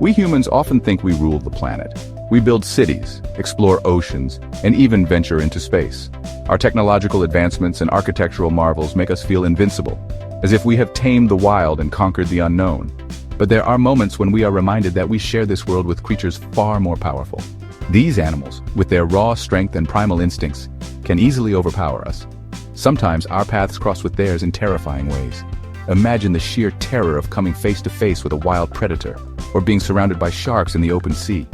We humans often think we rule the planet. We build cities, explore oceans, and even venture into space. Our technological advancements and architectural marvels make us feel invincible, as if we have tamed the wild and conquered the unknown. But there are moments when we are reminded that we share this world with creatures far more powerful. These animals, with their raw strength and primal instincts, can easily overpower us. Sometimes our paths cross with theirs in terrifying ways. Imagine the sheer terror of coming face to face with a wild predator, or being surrounded by sharks in the open sea.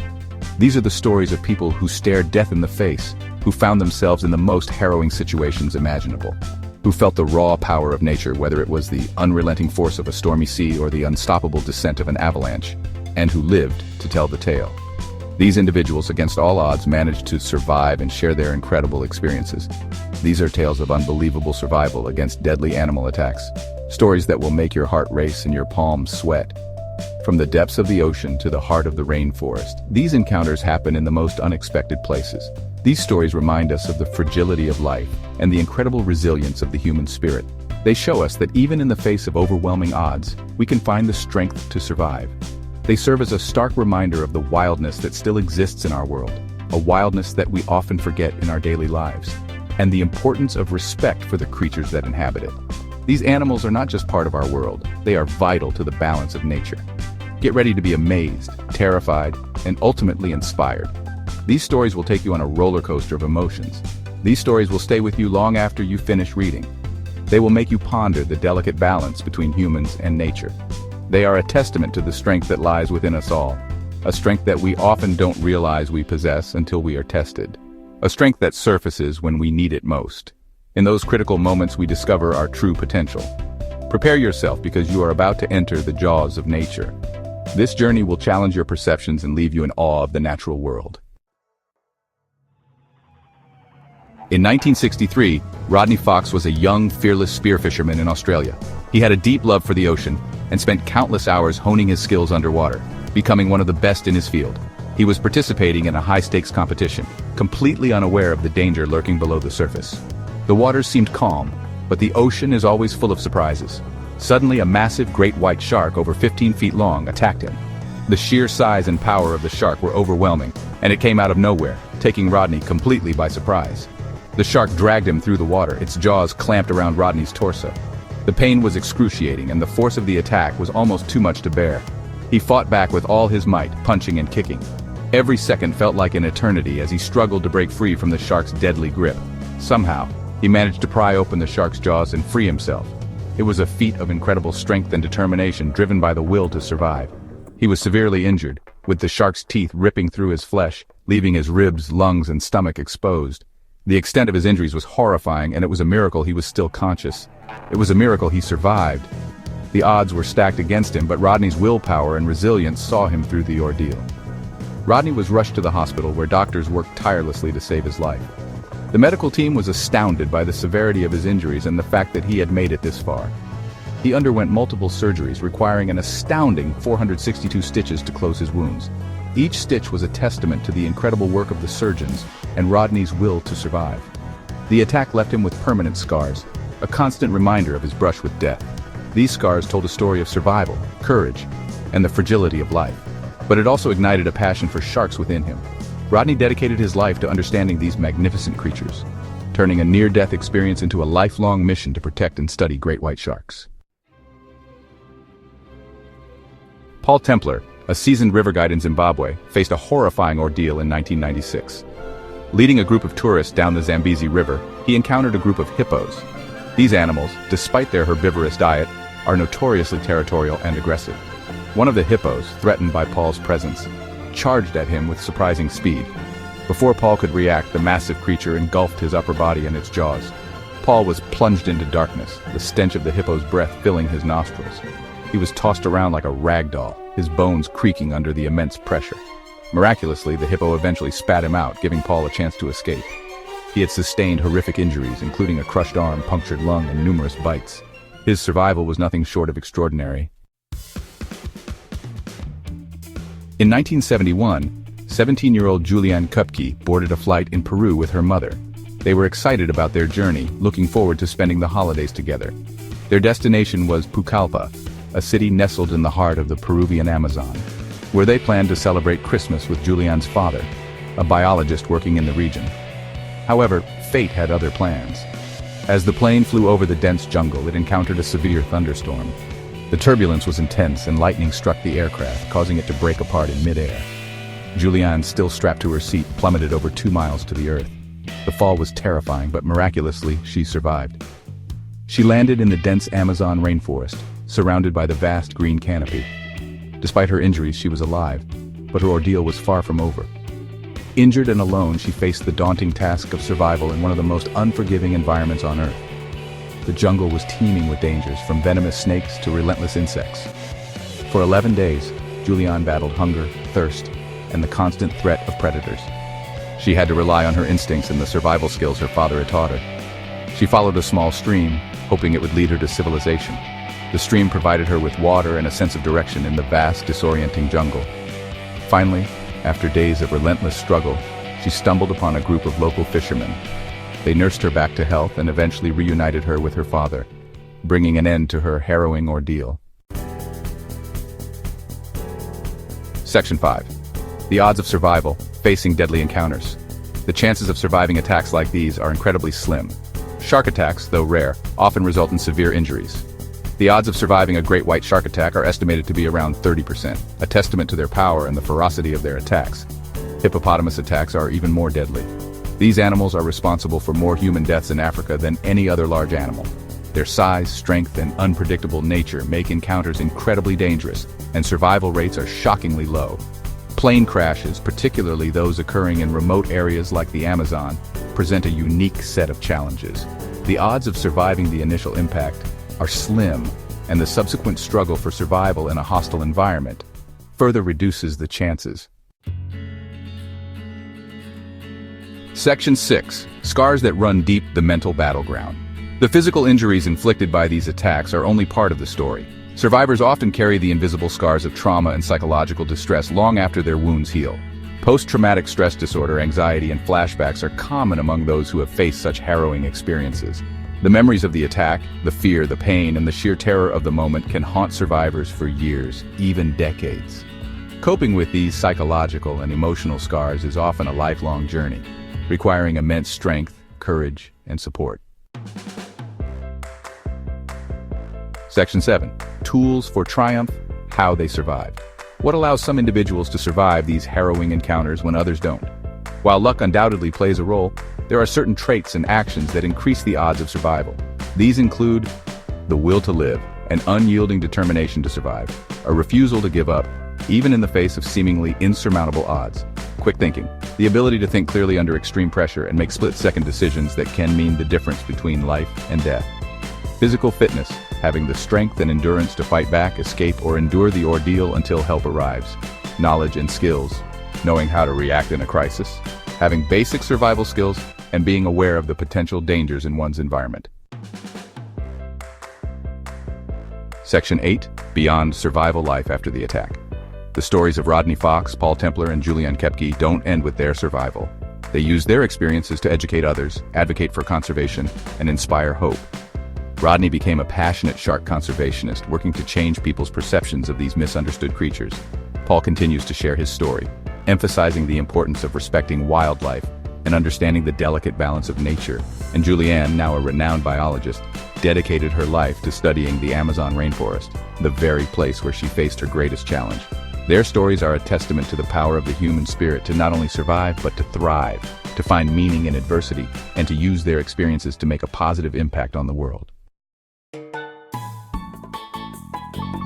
These are the stories of people who stared death in the face, who found themselves in the most harrowing situations imaginable, who felt the raw power of nature, whether it was the unrelenting force of a stormy sea or the unstoppable descent of an avalanche, and who lived to tell the tale. These individuals, against all odds, managed to survive and share their incredible experiences. These are tales of unbelievable survival against deadly animal attacks, stories that will make your heart race and your palms sweat. From the depths of the ocean to the heart of the rainforest, these encounters happen in the most unexpected places. These stories remind us of the fragility of life and the incredible resilience of the human spirit. They show us that even in the face of overwhelming odds, we can find the strength to survive. They serve as a stark reminder of the wildness that still exists in our world, a wildness that we often forget in our daily lives, and the importance of respect for the creatures that inhabit it. These animals are not just part of our world, they are vital to the balance of nature. Get ready to be amazed, terrified, and ultimately inspired. These stories will take you on a roller coaster of emotions. These stories will stay with you long after you finish reading. They will make you ponder the delicate balance between humans and nature. They are a testament to the strength that lies within us all, a strength that we often don't realize we possess until we are tested, a strength that surfaces when we need it most. In those critical moments we discover our true potential. Prepare yourself because you are about to enter the jaws of nature. This journey will challenge your perceptions and leave you in awe of the natural world. In 1963, Rodney Fox was a young, fearless spearfisherman in Australia. He had a deep love for the ocean and spent countless hours honing his skills underwater, becoming one of the best in his field. He was participating in a high-stakes competition, completely unaware of the danger lurking below the surface. The waters seemed calm, but the ocean is always full of surprises. Suddenly, a massive great white shark over 15 feet long attacked him. The sheer size and power of the shark were overwhelming, and it came out of nowhere, taking Rodney completely by surprise. The shark dragged him through the water, its jaws clamped around Rodney's torso. The pain was excruciating, and the force of the attack was almost too much to bear. He fought back with all his might, punching and kicking. Every second felt like an eternity as he struggled to break free from the shark's deadly grip. Somehow, he managed to pry open the shark's jaws and free himself. It was a feat of incredible strength and determination driven by the will to survive. He was severely injured, with the shark's teeth ripping through his flesh, leaving his ribs, lungs, and stomach exposed. The extent of his injuries was horrifying, and it was a miracle he was still conscious. It was a miracle he survived. The odds were stacked against him, but Rodney's willpower and resilience saw him through the ordeal. Rodney was rushed to the hospital where doctors worked tirelessly to save his life. The medical team was astounded by the severity of his injuries and the fact that he had made it this far. He underwent multiple surgeries, requiring an astounding 462 stitches to close his wounds. Each stitch was a testament to the incredible work of the surgeons and Rodney's will to survive. The attack left him with permanent scars, a constant reminder of his brush with death. These scars told a story of survival, courage, and the fragility of life. But it also ignited a passion for sharks within him. Rodney dedicated his life to understanding these magnificent creatures, turning a near-death experience into a lifelong mission to protect and study great white sharks. Paul Templar, a seasoned river guide in Zimbabwe, faced a horrifying ordeal in 1996. Leading a group of tourists down the Zambezi River, he encountered a group of hippos. These animals, despite their herbivorous diet, are notoriously territorial and aggressive. One of the hippos, threatened by Paul's presence, charged at him with surprising speed. Before Paul could react, the massive creature engulfed his upper body in its jaws. Paul was plunged into darkness, the stench of the hippo's breath filling his nostrils. He was tossed around like a rag doll, his bones creaking under the immense pressure. Miraculously, the hippo eventually spat him out, giving Paul a chance to escape. He had sustained horrific injuries, including a crushed arm, punctured lung, and numerous bites. His survival was nothing short of extraordinary. In 1971, 17-year-old Juliane Koepcke boarded a flight in Peru with her mother. They were excited about their journey, looking forward to spending the holidays together. Their destination was Pucallpa, a city nestled in the heart of the Peruvian Amazon. where they planned to celebrate Christmas with Juliane's father, a biologist working in the region. However, fate had other plans. As the plane flew over the dense jungle, it encountered a severe thunderstorm. The turbulence was intense and lightning struck the aircraft, causing it to break apart in midair. Juliane, still strapped to her seat, plummeted over 2 miles to the earth. The fall was terrifying, but miraculously, she survived. She landed in the dense Amazon rainforest, surrounded by the vast green canopy. Despite her injuries, she was alive, but her ordeal was far from over. Injured and alone, she faced the daunting task of survival in one of the most unforgiving environments on Earth. The jungle was teeming with dangers, from venomous snakes to relentless insects. For 11 days, Juliane battled hunger, thirst, and the constant threat of predators. She had to rely on her instincts and the survival skills her father had taught her. She followed a small stream, hoping it would lead her to civilization. The stream provided her with water and a sense of direction in the vast, disorienting jungle. Finally, after days of relentless struggle, she stumbled upon a group of local fishermen. They nursed her back to health and eventually reunited her with her father, bringing an end to her harrowing ordeal. Section 5. The odds of survival, facing deadly encounters. The chances of surviving attacks like these are incredibly slim. Shark attacks, though rare, often result in severe injuries. The odds of surviving a great white shark attack are estimated to be around 30%, a testament to their power and the ferocity of their attacks. Hippopotamus attacks are even more deadly. These animals are responsible for more human deaths in Africa than any other large animal. Their size, strength, and unpredictable nature make encounters incredibly dangerous, and survival rates are shockingly low. Plane crashes, particularly those occurring in remote areas like the Amazon, present a unique set of challenges. The odds of surviving the initial impact are slim, and the subsequent struggle for survival in a hostile environment further reduces the chances. Section 6. Scars that run deep: the mental battleground. The physical injuries inflicted by these attacks are only part of the story. Survivors often carry the invisible scars of trauma and psychological distress long after their wounds heal. Post-traumatic stress disorder, anxiety, and flashbacks are common among those who have faced such harrowing experiences. The memories of the attack, the fear, the pain, and the sheer terror of the moment can haunt survivors for years, even decades. Coping with these psychological and emotional scars is often a lifelong journey, requiring immense strength, courage, and support. Section 7. Tools for triumph: how they survive. What allows some individuals to survive these harrowing encounters when others don't? While luck undoubtedly plays a role, there are certain traits and actions that increase the odds of survival. These include the will to live, an unyielding determination to survive, a refusal to give up, even in the face of seemingly insurmountable odds. Quick thinking, the ability to think clearly under extreme pressure and make split-second decisions that can mean the difference between life and death. Physical fitness, having the strength and endurance to fight back, escape, or endure the ordeal until help arrives. Knowledge and skills, knowing how to react in a crisis, having basic survival skills, and being aware of the potential dangers in one's environment. Section 8. Beyond survival life after the attack. The stories of Rodney Fox, Paul Templar, and Juliane Koepcke don't end with their survival. They use their experiences to educate others, advocate for conservation, and inspire hope. Rodney became a passionate shark conservationist, working to change people's perceptions of these misunderstood creatures. Paul continues to share his story, emphasizing the importance of respecting wildlife and understanding the delicate balance of nature. And Juliane, now a renowned biologist, dedicated her life to studying the Amazon rainforest, the very place where she faced her greatest challenge. Their stories are a testament to the power of the human spirit to not only survive, but to thrive, to find meaning in adversity, and to use their experiences to make a positive impact on the world.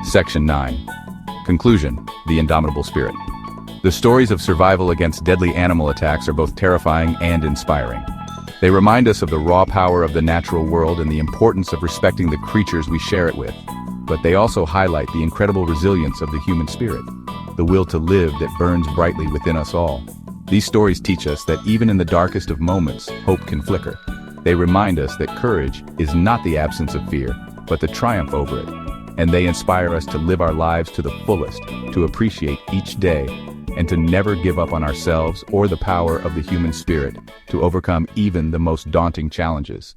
Section 9. Conclusion: the indomitable spirit. The stories of survival against deadly animal attacks are both terrifying and inspiring. They remind us of the raw power of the natural world and the importance of respecting the creatures we share it with. But they also highlight the incredible resilience of the human spirit, the will to live that burns brightly within us all. These stories teach us that even in the darkest of moments, hope can flicker. They remind us that courage is not the absence of fear, but the triumph over it. And they inspire us to live our lives to the fullest, to appreciate each day, and to never give up on ourselves or the power of the human spirit to overcome even the most daunting challenges.